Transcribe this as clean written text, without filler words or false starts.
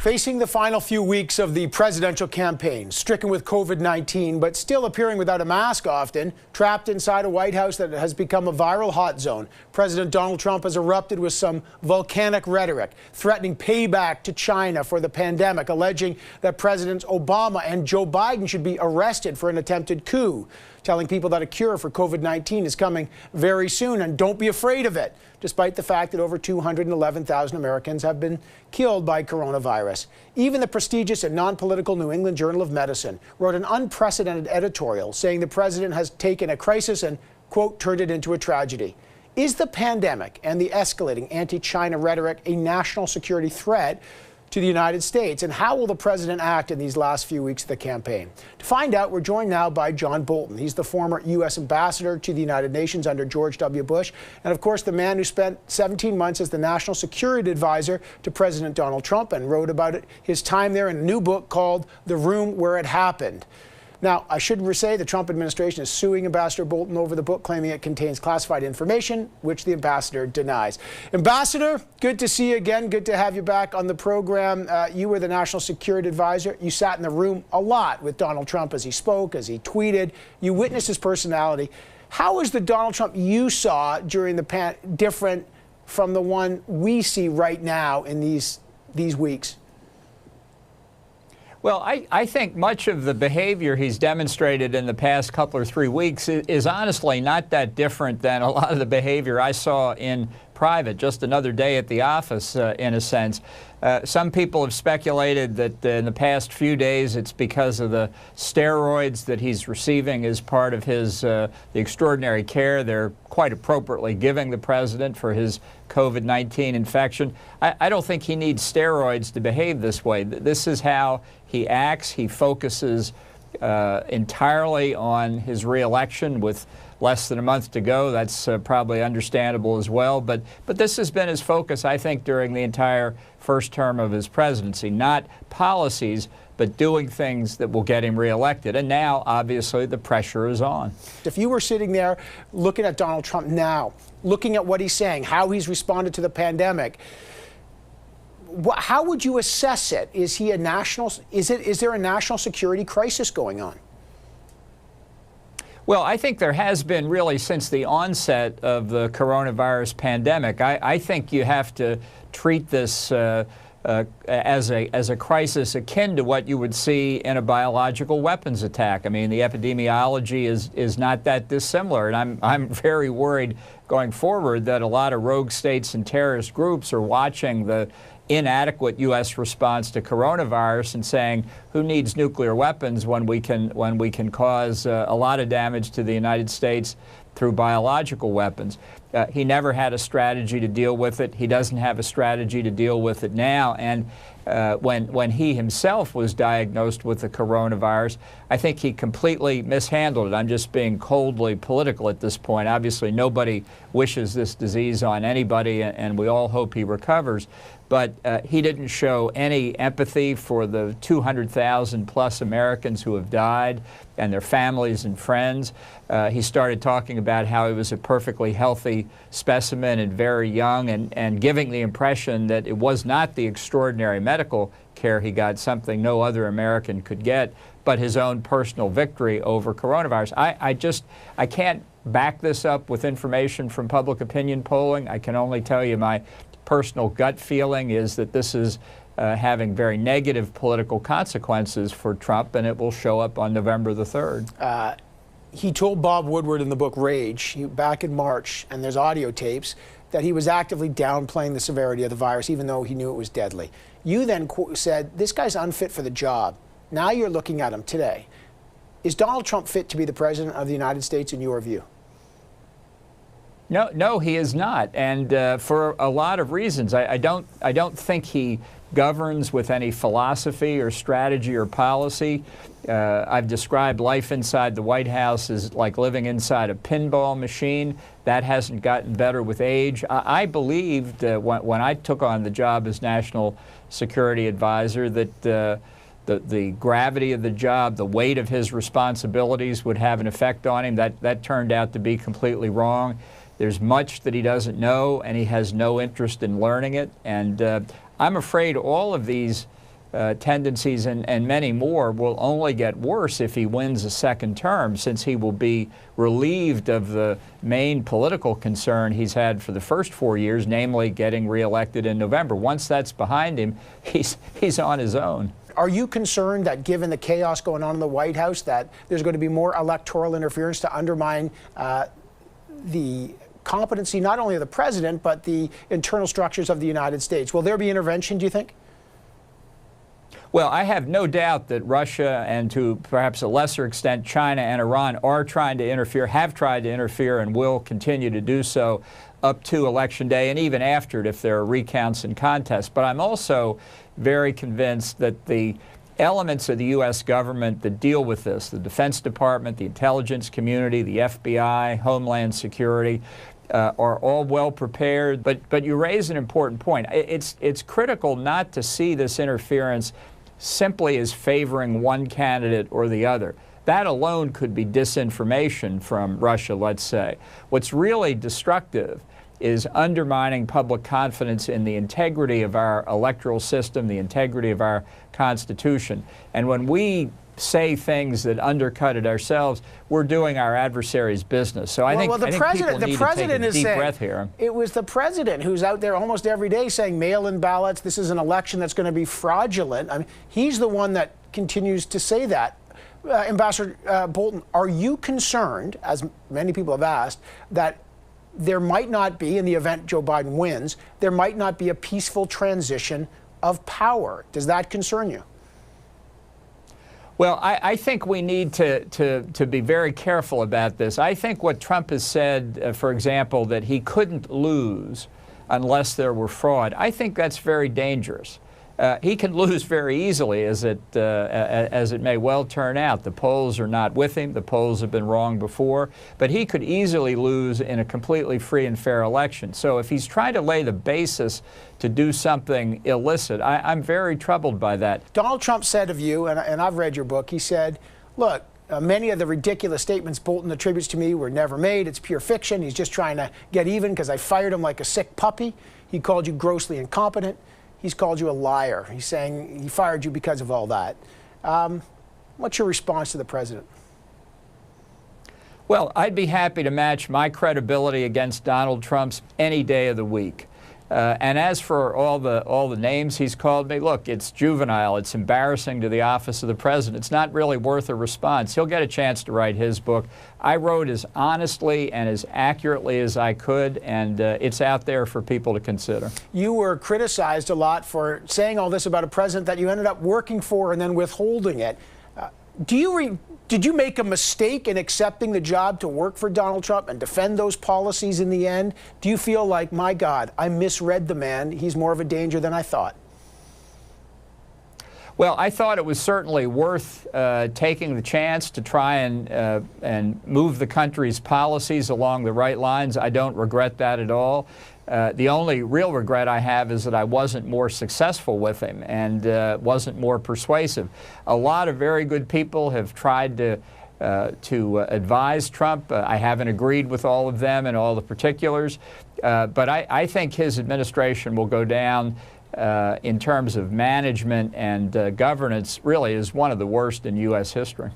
Facing the final few weeks of the presidential campaign, stricken with COVID-19, but still appearing without a mask often, trapped inside a White House that has become a viral hot zone, President Donald Trump has erupted with some volcanic rhetoric, threatening payback to China for the pandemic, alleging that Presidents Obama and Joe Biden should be arrested for an attempted coup, telling people that a cure for COVID-19 is coming very soon and don't be afraid of it, despite the fact that over 211,000 Americans have been killed by coronavirus. Even the prestigious and non-political New England Journal of Medicine wrote an unprecedented editorial saying the president has taken a crisis and, quote, turned it into a tragedy. Is the pandemic and the escalating anti-China rhetoric a national security threat to the United States? And how will the president act in these last few weeks of the campaign? To find out, we're joined now by John Bolton. He's the former U.S. ambassador to the United Nations under George W. Bush, and of course the man who spent 17 months as the national security advisor to President Donald Trump and wrote about his time there in a new book called The Room Where It Happened. Now, I should say the Trump administration is suing Ambassador Bolton over the book, claiming it contains classified information, which the ambassador denies. Ambassador, good to see you again. Good to have you back on the program. You were the national security advisor. You sat in the room a lot with Donald Trump as he spoke, as he tweeted. You witnessed his personality. How is the Donald Trump you saw during the different from the one we see right now in these weeks? Well, I think much of the behavior he's demonstrated in the past couple or 3 weeks is honestly not that different than a lot of the behavior I saw in private, just another day at the office, in a sense. Some people have speculated that in the past few days it's because of the steroids that he's receiving as part of his the extraordinary care they're quite appropriately giving the president for his COVID-19 infection. I don't think he needs steroids to behave this way. This is how he acts. He focuses entirely on his re-election with less than a month to go. That's probably understandable as well. But this has been his focus, I think, during the entire first term of his presidency. Not policies, but doing things that will get him reelected. And now, obviously, the pressure is on. If you were sitting there looking at Donald Trump now, looking at what he's saying, how he's responded to the pandemic, how would you assess it? Is there a national security crisis going on? Well, I think there has been really since the onset of the coronavirus pandemic. I think you have to treat this as a crisis akin to what you would see in a biological weapons attack. I mean, the epidemiology is not that dissimilar, and I'm very worried going forward that a lot of rogue states and terrorist groups are watching the inadequate U.S. response to coronavirus and saying, who needs nuclear weapons when we can cause a lot of damage to the United States through biological weapons. He never had a strategy to deal with it. He doesn't have a strategy to deal with it now. And when he himself was diagnosed with the coronavirus, I think he completely mishandled it. I'm just being coldly political at this point. Obviously, nobody wishes this disease on anybody, and we all hope he recovers. But he didn't show any empathy for the 200,000 plus Americans who have died and their families and friends. He started talking about how he was a perfectly healthy specimen and very young, and giving the impression that it was not the extraordinary medical care he got, something no other American could get, but his own personal victory over coronavirus. I can't back this up with information from public opinion polling. I can only tell you my personal gut feeling is that this is having very negative political consequences for Trump, and it will show up on November the 3rd. He told Bob Woodward in the book Rage, back in March, and there's audio tapes, that he was actively downplaying the severity of the virus, even though he knew it was deadly. You then said, this guy's unfit for the job. Now you're looking at him today. Is Donald Trump fit to be the president of the United States in your view? No, he is not, and for a lot of reasons. I don't think he governs with any philosophy or strategy or policy. I've described life inside the White House as like living inside a pinball machine. That hasn't gotten better with age. I believed when I took on the job as National Security Advisor that the gravity of the job, the weight of his responsibilities would have an effect on him. That turned out to be completely wrong. There's much that he doesn't know, and he has no interest in learning it. And I'm afraid all of these tendencies and many more will only get worse if he wins a second term, since he will be relieved of the main political concern he's had for the first 4 years, namely getting reelected in November. Once that's behind him, he's on his own. Are you concerned that given the chaos going on in the White House that there's going to be more electoral interference to undermine the competency not only of the president but the internal structures of the United States? Will there be intervention, do you think? Well, I have no doubt that Russia and to perhaps a lesser extent China and Iran are trying to interfere, have tried to interfere, and will continue to do so up to Election Day and even after it if there are recounts and contests. But I'm also very convinced that the elements of the U.S. government that deal with this, the Defense Department, the intelligence community, the FBI, Homeland Security, are all well prepared. But you raise an important point. It's critical not to see this interference simply as favoring one candidate or the other. That alone could be disinformation from Russia, let's say. What's really destructive is undermining public confidence in the integrity of our electoral system, the integrity of our Constitution. And when we say things that undercut it ourselves, we're doing our adversaries' business. So I think people need to take a deep breath here. It was the president who's out there almost every day saying mail-in ballots, this is an election that's going to be fraudulent. I mean, he's the one that continues to say that. Ambassador Bolton, are you concerned, as many people have asked, that there might not be, in the event Joe Biden wins, there might not be a peaceful transition of power? Does that concern you? Well, I think we need to be very careful about this. I think what Trump has said, for example, that he couldn't lose unless there were fraud, I think that's very dangerous. He can lose very easily, as it may well turn out. The polls are not with him. The polls have been wrong before. But he could easily lose in a completely free and fair election. So if he's trying to lay the basis to do something illicit, I'm very troubled by that. Donald Trump said of you, and I've read your book, he said, look, many of the ridiculous statements Bolton attributes to me were never made. It's pure fiction. He's just trying to get even because I fired him like a sick puppy. He called you grossly incompetent. He's called you a liar. He's saying he fired you because of all that. What's your response to the president? Well, I'd be happy to match my credibility against Donald Trump's any day of the week. And as for all the names he's called me, look, it's juvenile. It's embarrassing to the office of the president. It's not really worth a response. He'll get a chance to write his book. I wrote as honestly and as accurately as I could, and it's out there for people to consider. You were criticized a lot for saying all this about a president that you ended up working for and then withholding it. Did you make a mistake in accepting the job to work for Donald Trump and defend those policies in the end? Do you feel like, my God, I misread the man, he's more of a danger than I thought? Well, I thought it was certainly worth taking the chance to try and move the country's policies along the right lines. I don't regret that at all. The only real regret I have is that I wasn't more successful with him and wasn't more persuasive. A lot of very good people have tried to advise Trump. I haven't agreed with all of them and all the particulars, but I think his administration will go down in terms of management and governance really as one of the worst in U.S. history.